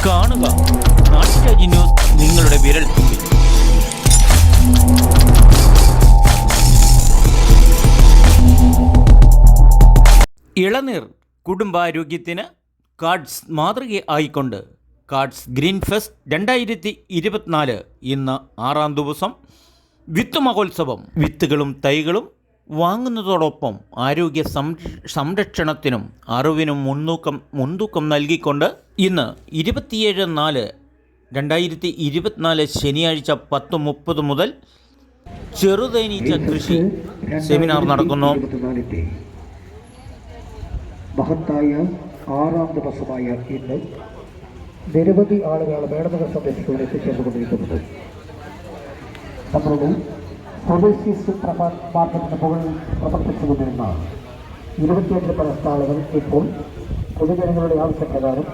കാണുക നാട്ടുരാജ്യ ന്യൂസ് നിങ്ങളുടെ വിരൽത്തുമ്പിൽ. ഇളനീർ കുടുംബാരോഗ്യത്തിന് കാർഡ്സ് മാതൃക ആയിക്കൊണ്ട് കാർഡ്സ് ഗ്രീൻ ഫെസ്റ്റ് 2024 ഇന്ന് 6ാം ദിവസം വിത്ത് മഹോത്സവം. വിത്തുകളും തൈകളും വാങ്ങുന്നതോടൊപ്പം ആരോഗ്യ സംരക്ഷണത്തിനും അറിവിനും മുൻതൂക്കം നൽകിക്കൊണ്ട് ഇന്ന് 27/4/2024 ശനിയാഴ്ച 10:30 മുതൽ ചെറുതേനീച്ച കൃഷി സെമിനാർ നടക്കുന്നു. മഹത്തായ 6ാം ദിവസമായ ഇന്ന് നിരവധി ആളുകളാണ് മേടമക സംരക്ഷിക്കുവാൻ എത്തിച്ചേർന്നുകൊണ്ടിരിക്കുന്നത്. നമ്മളുടെ സ്വദേശി മാർക്കറ്റിന് മുകളിൽ പ്രവർത്തിച്ചുകൊണ്ടിരുന്ന 25 പല സ്റ്റാളുകൾ ഇപ്പോൾ പൊതുജനങ്ങളുടെ ആവശ്യപ്രകാരം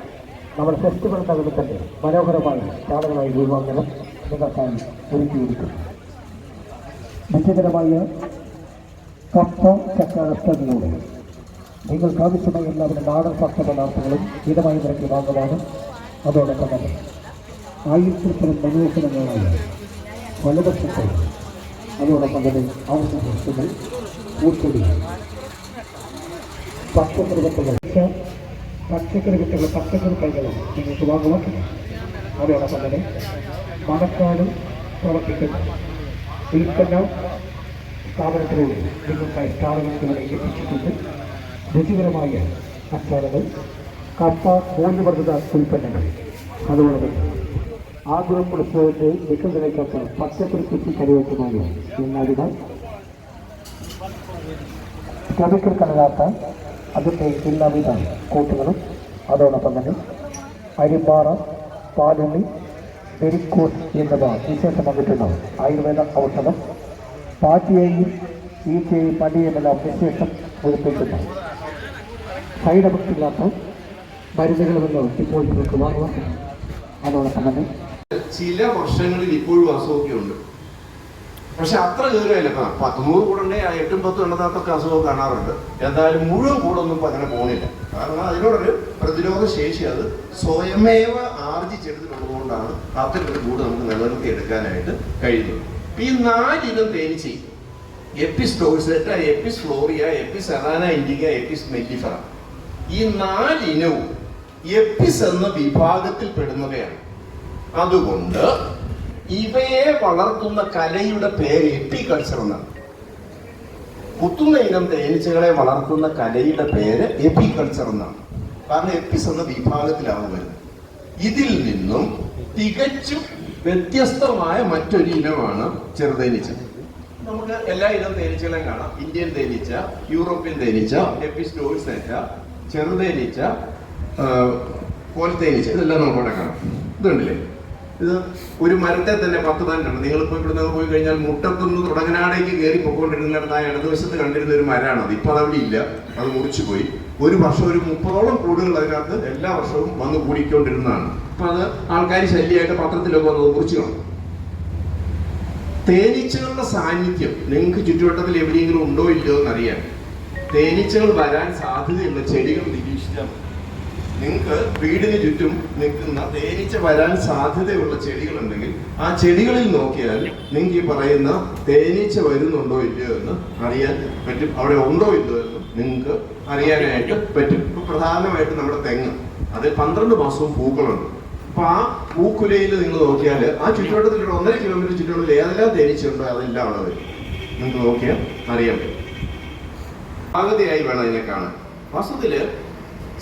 നമ്മുടെ ഫെസ്റ്റിവൽ നഗരത്തിൽ തന്നെ മനോഹരമായ സ്റ്റാളുകളായി രൂപാന്തരം നിങ്ങൾക്കായി ഒരുക്കിയിരിക്കുന്നു. വിജയകരമായ കപ്പ ചക്ക റെസ്റ്റോറൻറ്റിലൂടെ നിങ്ങൾക്ക് ആവശ്യമായ എല്ലാവരും നാടൻ ഭക്ഷണപദാർത്ഥങ്ങളും മിതമായി നിരക്കി വാങ്ങുവാനും അതോടൊപ്പം തന്നെ 1000 മനോഹരങ്ങളായ ഫലഭക്ഷണങ്ങൾ അതോടൊപ്പം തന്നെ ആവശ്യ വസ്തുക്കൾ പൂച്ചെടികൾ പച്ചക്കറി വിത്തുകൾ പച്ചക്കറി തൈകളും നിങ്ങൾക്ക് വാങ്ങുവാൻ. അതോടൊപ്പം തന്നെ മണക്കാട് പ്രവർത്തിക്കുന്ന ഉൽപ്പന്ന സ്ഥാപനത്തിലൂടെ നിങ്ങൾക്കായി സ്റ്റാളുകൾക്കിവിടെ എത്തിച്ചിട്ടുണ്ട്. രുചികരമായ അച്ചാറുകൾ, കപ്പ, മൂല്യവർദ്ധിത ഉൽപ്പന്നങ്ങൾ, അതുപോലെ ആഗ്രഹം ഉത്സവത്തെ വിൽക്കുന്നതിനേക്കാൾ പച്ചക്കറി കൃഷി കരുവയ്ക്കുന്നതാണ്. എന്നതിനാൽ കെമിക്കൽ കലരാത്ത അതിൻ്റെ എല്ലാവിധ കൂട്ടുകളും അതോടൊപ്പം തന്നെ അരിപ്പാറ, പാലുണ്ണി, വെരിക്കോസ് എന്നിവ വിശേഷം വന്നിട്ടുണ്ടാവും. ആയുർവേദ ഔഷധം, പാറ്റിയെയും ഈച്ചയെയും പടിയുമെല്ലാം വിശേഷം ഒഴിപ്പിച്ചിട്ടുണ്ടാവും. സൈഡ് എഫക്റ്റ് ഇല്ലാത്ത മരുന്നുകളുമെല്ലാം ഇപ്പോൾ നിങ്ങൾക്ക് വാങ്ങുക. അതോടൊപ്പം തന്നെ ചില വർഷങ്ങളിൽ ഇപ്പോഴും അസുഖമൊക്കെ ഉണ്ട്, പക്ഷെ അത്ര കയറിയല്ല. 100 കൂടെ 8-10 എണ്ണത്താത്തൊക്കെ അസുഖം കാണാറുണ്ട്. എന്തായാലും മുഴുവൻ കൂടൊന്നും അങ്ങനെ പോകുന്നില്ല. കാരണം അതിനോടൊരു പ്രതിരോധ ശേഷി അത് സ്വയമേവ ആർജിച്ചെടുത്തിട്ടുള്ളതുകൊണ്ടാണ് അത്തരമൊരു കൂട് നമുക്ക് നിലനിർത്തി എടുക്കാനായിട്ട് കഴിയുന്നത്. ഈ 4 ഇനം തേനീച്ച, എപ്പിസ് ഡോഴ്സെറ്റ, എപ്പിസ് ഫ്ലോറിയ, എപ്പിസ് അറാന ഇൻഡിക, എപ്പിസ് മെല്ലിഫറ, ഈ 4 ഇനവും എപ്പിസ് എന്ന വിഭാഗത്തിൽ പെടുന്നവയാണ്. അതുകൊണ്ട് ഇവയെ വളർത്തുന്ന കലയുടെ പേര് എപ്പികൾച്ചർ എന്നാണ്. കുത്തുന്ന ഇനം തേനീച്ചകളെ വളർത്തുന്ന കലയുടെ പേര് എപ്പികൾച്ചർ എന്നാണ്. കാരണം എപ്പിസ് എന്ന വിഭാഗത്തിലാണ് വരുന്നത്. ഇതിൽ നിന്നും തികച്ചും വ്യത്യസ്തമായ മറ്റൊരു ഇനമാണ് ചെറുതേനീച്ച. നമുക്ക് എല്ലാ ഇനം തേനീച്ചകളെയും കാണാം. ഇന്ത്യൻ തേനീച്ച, യൂറോപ്യൻ തേനീച്ച, എപ്പിസ് ഡോഴ്സെറ്റ, ചെറുതേനീച്ച, കോൽത്തേനീച്ച, ഇതെല്ലാം നമുക്കവിടെ കാണാം. ഇതുണ്ടല്ലേ, ഇത് ഒരു മരത്തെ തന്നെ 10 തന്നെയാണ്. നിങ്ങളിപ്പോൾ ഇവിടെ നിന്ന് പോയി കഴിഞ്ഞാൽ മുട്ടത്തുനിന്ന് തുടങ്ങനാടേക്ക് കയറി പൊയ്ക്കൊണ്ടിരുന്നിടത്ത് ആ ഇടതുവശത്ത് കണ്ടിരുന്ന ഒരു മരമാണ് അത്. ഇപ്പം അതവിടെ ഇല്ല, അത് മുറിച്ചു പോയി. ഒരു വർഷം ഒരു 30ഓളം കൂടുകൾ അതിനകത്ത് എല്ലാ വർഷവും വന്ന് കൂടിക്കൊണ്ടിരുന്നതാണ്. അപ്പം അത് ആൾക്കാർ ശല്യമായിട്ട് പത്രത്തിലൊക്കെ വന്നത് മുറിച്ചു കാണും. തേനീച്ചകളുടെ സാന്നിധ്യം നിങ്ങൾക്ക് ചുറ്റുവട്ടത്തിൽ എവിടെയെങ്കിലും ഉണ്ടോ ഇല്ലയോ എന്നറിയാൻ തേനീച്ചകൾ വരാൻ സാധ്യതയുള്ള ചെടികൾ നിരീക്ഷിച്ചാൽ നിങ്ങൾക്ക് വീടിന് ചുറ്റും നിൽക്കുന്ന തേനീച്ച വരാൻ സാധ്യതയുള്ള ചെടികളുണ്ടെങ്കിൽ ആ ചെടികളിൽ നോക്കിയാൽ നിങ്ങൾക്ക് ഈ പറയുന്ന തേനീച്ച വരുന്നുണ്ടോ ഇല്ലയോ എന്ന് അറിയാൻ പറ്റും. അവിടെ ഉണ്ടോ ഇല്ലയോ എന്ന് നിങ്ങൾക്ക് അറിയാനായിട്ട് പറ്റും. ഇപ്പൊ പ്രധാനമായിട്ട് നമ്മുടെ തെങ്ങ്, അതിൽ 12 മാസവും പൂക്കളുണ്ട്. അപ്പൊ ആ പൂക്കുലയിൽ നിങ്ങൾ നോക്കിയാൽ ആ ചുറ്റുവട്ടത്തിലൂടെ 1.5 കിലോമീറ്റർ ചുറ്റുവട്ടത്തിൽ ഏതെല്ലാം തേനീച്ചയുണ്ടോ അതെല്ലാം അവിടെ വരും. നിങ്ങൾക്ക് നോക്കിയാൽ അറിയാൻ പറ്റും. ആകൃതിയായി വേണം അതിനെ കാണാൻ. വാസ്തവത്തില്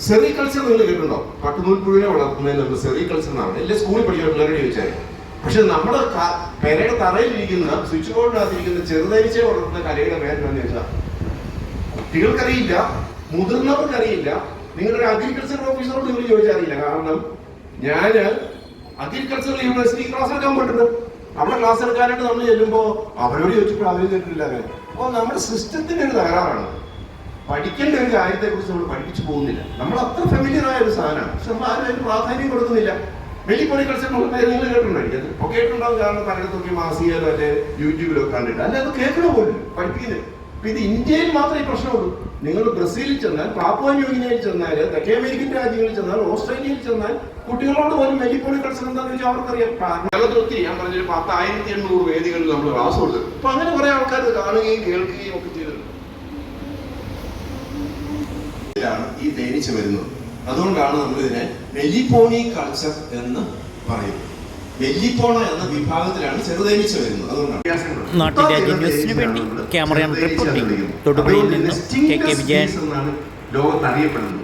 സെറികൾച്ചർ നിങ്ങൾ കേട്ടിട്ടുണ്ടോ? പട്ടുനൂൽപ്പുഴുവിനെ വളർത്തുന്നതിന് സെറികൾച്ചർ എന്നാണ് എല്ലാ സ്കൂളിൽ പഠിക്കുന്ന പിള്ളേരോട് ചോദിച്ചാൽ. പക്ഷെ നമ്മുടെ പെരയുടെ തറയിലിരിക്കുന്ന സ്വിച്ച് ബോർഡിനകത്തിരിക്കുന്ന ചെറുതേനീച്ചയെ വളർത്തുന്ന കലയുടെ പേരെന്ന് ചോദിച്ചാൽ കുട്ടികൾക്കറിയില്ല, മുതിർന്നവർക്കറിയില്ല. നിങ്ങളുടെ അഗ്രികൾച്ചർ ഓഫീസറോട് നിങ്ങൾ ചോദിച്ചാൽ അറിയില്ല. കാരണം ഞാൻ അഗ്രികൾച്ചറൽ യൂണിവേഴ്സിറ്റി ക്ലാസ് എടുക്കാൻ പോയിട്ടുണ്ട്. അവിടെ ക്ലാസ് എടുക്കാനായിട്ട് നമ്മൾ ചെല്ലുമ്പോൾ അവരോട് ചോദിച്ചപ്പോൾ അവർ കേട്ടിട്ടില്ല. അങ്ങനെ അപ്പോൾ നമ്മുടെ സിസ്റ്റത്തിന്റെ ഒരു തകരാറാണ്. പഠിക്കേണ്ട ഒരു കാര്യത്തെ കുറിച്ച് നമ്മൾ പഠിപ്പിച്ചു പോകുന്നില്ല. നമ്മൾ അത്ര ഫെമിലിയർ ആയ ഒരു സാധനമാണ്, പക്ഷെ നമ്മൾ ആരും അതിന് പ്രാധാന്യം കൊടുക്കുന്നില്ല. വെളിപ്പൊളിക്കൾച്ചർ പേര് നിങ്ങൾ കേട്ടിട്ടുണ്ടായിരിക്കും. അപ്പോൾ കേട്ടിട്ടുണ്ടാവും. കാരണം പലയിടത്തൊക്കെ മാസികയിലോ മറ്റേ യൂട്യൂബിലോ കണ്ടിട്ട് അല്ല അത് കേൾക്കണ പോലും പഠിപ്പിക്കുന്നില്ല. അപ്പൊ ഇത് ഇന്ത്യയിൽ മാത്രമേ ഈ പ്രശ്നമുള്ളൂ. നിങ്ങൾ ബ്രസീലിൽ ചെന്നാൽ, പാപ്പുവ ന്യൂഗിനിയയിൽ ചെന്നാൽ, തെക്കേ അമേരിക്കൻ രാജ്യങ്ങളിൽ ചെന്നാൽ, ഓസ്ട്രേലിയയിൽ ചെന്നാൽ കുട്ടികളോട് പോലും മെല്ലിപ്പോളി കൾച്ചർ എന്താണെന്ന് വെച്ചാൽ അവർക്കറിയാം. കേരളത്തിൽ ഒത്തിരി, ഞാൻ പറഞ്ഞൊരു 10,800 വേദികളിൽ നമ്മൾ ക്ലാസ് കൊടുത്തത്. അപ്പൊ അങ്ങനെ കുറെ ആൾക്കാർ ഇത് കാണുകയും കേൾക്കുകയും ഒക്കെ ചെയ്തിട്ടുണ്ട്. ഈ തേനീച്ച വരുന്നത് അതുകൊണ്ടാണ് നമ്മൾ ഇതിനെ മെല്ലിപ്പോണി കൾച്ചർ എന്ന് പറയുന്നത്. മെല്ലിപ്പോണ എന്ന വിഭാഗത്തിലാണ് ചെറുതേനീച്ച വരുന്നത്. അതുകൊണ്ടാണ് നാട്ടുരാജ്യ ന്യൂസിന് വേണ്ടി ക്യാമറ റിപ്പോർട്ടിംഗ് തൊടുപുഴയിൽ നിന്നും KK വിജയൻ. എന്നാണ് ലോകത്ത് അറിയപ്പെടുന്നത്.